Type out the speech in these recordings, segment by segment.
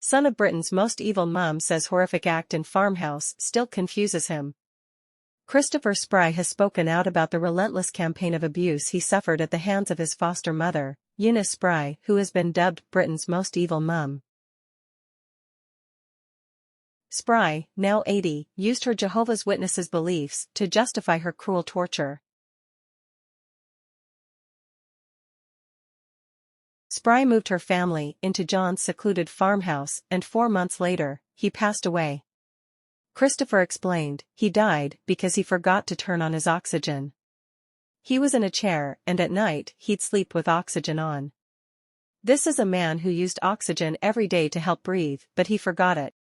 son of Britain's most evil mum, says horrific act in farmhouse still confuses him. Christopher Spry has spoken out about the relentless campaign of abuse he suffered at the hands of his foster mother, Eunice Spry, who has been dubbed Britain's most evil mum. Spry, now 80, used her Jehovah's Witnesses beliefs to justify her cruel torture. Spry moved her family into John's secluded farmhouse, and 4 months later, he passed away. Christopher explained, he died because he forgot to turn on his oxygen. He was in a chair, and at night, he'd sleep with oxygen on. This is a man who used oxygen every day to help breathe, but he forgot it.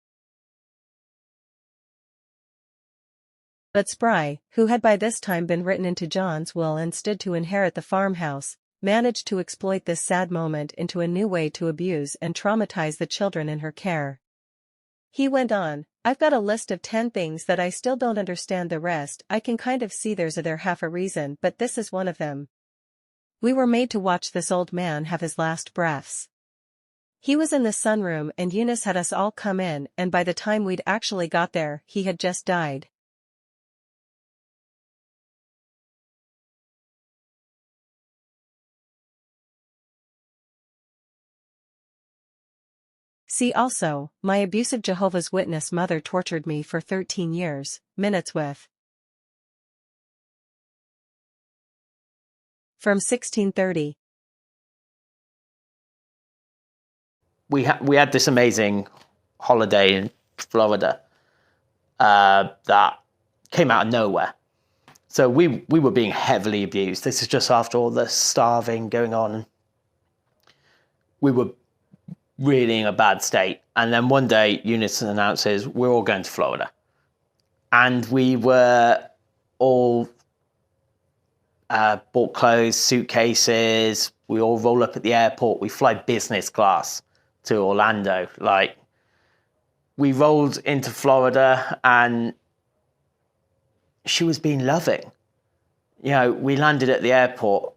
But Spry, who had by this time been written into John's will and stood to inherit the farmhouse, managed to exploit this sad moment into a new way to abuse and traumatize the children in her care. He went on, I've got a list of 10 things that I still don't understand. The rest I can kind of see there's half a reason, but this is one of them. We were made to watch this old man have his last breaths. He was in the sunroom and Eunice had us all come in, and by the time we'd actually got there, he had just died. See also, my abusive Jehovah's Witness mother tortured me for 13 years, minutes with. From 1630. We had this amazing holiday in Florida that came out of nowhere. So we were being heavily abused. This is just after all the starving going on. We were really in a bad state. And then one day Eunice announces we're all going to Florida. And we were all bought clothes, suitcases. We all roll up at the airport. We fly business class to Orlando. Like, we rolled into Florida and she was being loving. You know, we landed at the airport.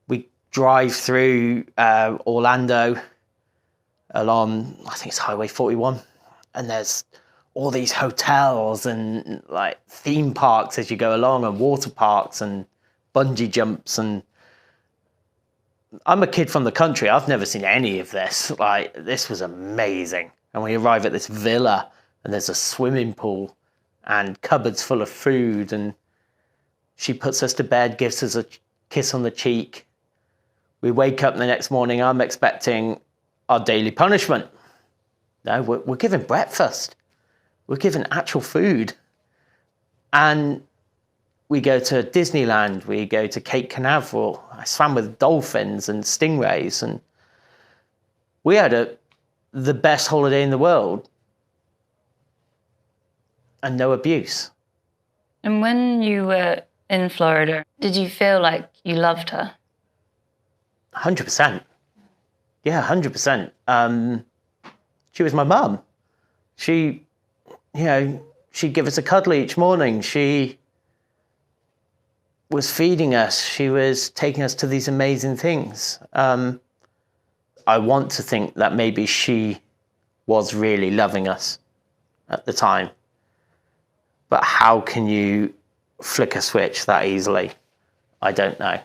We drive through Orlando along, I think it's Highway 41, and there's all these hotels and like theme parks as you go along, and water parks and bungee jumps. And I'm a kid from the country. I've never seen any of this. Like, this was amazing. And we arrive at this villa and there's a swimming pool and cupboards full of food, and she puts us to bed, gives us a kiss on the cheek. We wake up the next morning. I'm expecting our daily punishment. No, we're given breakfast. We're given actual food. And we go to Disneyland. We go to Cape Canaveral. I swam with dolphins and stingrays. And we had the best holiday in the world. And no abuse. And when you were in Florida, did you feel like you loved her? 100%. Yeah, 100%. She was my mum. She, you know, she'd give us a cuddle each morning. She was feeding us. She was taking us to these amazing things. I want to think that maybe she was really loving us at the time. But how can you flick a switch that easily? I don't know.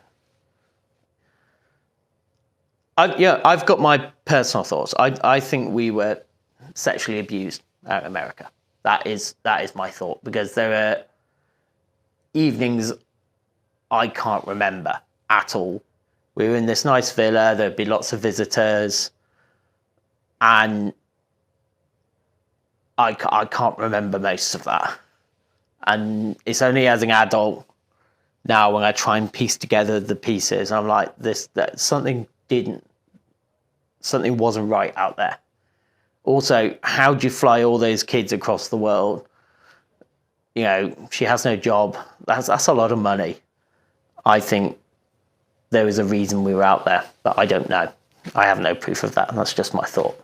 I've got my personal thoughts. I think we were sexually abused out in America. That is my thought, because there are evenings I can't remember at all. We were in this nice villa, there'd be lots of visitors, and I can't remember most of that. And it's only as an adult now when I try and piece together the pieces, I'm like, something wasn't right out there. Also, how do you fly all those kids across the world? You know, she has no job. That's a lot of money. I think there was a reason we were out there, but I don't know. I have no proof of that. That's just my thought.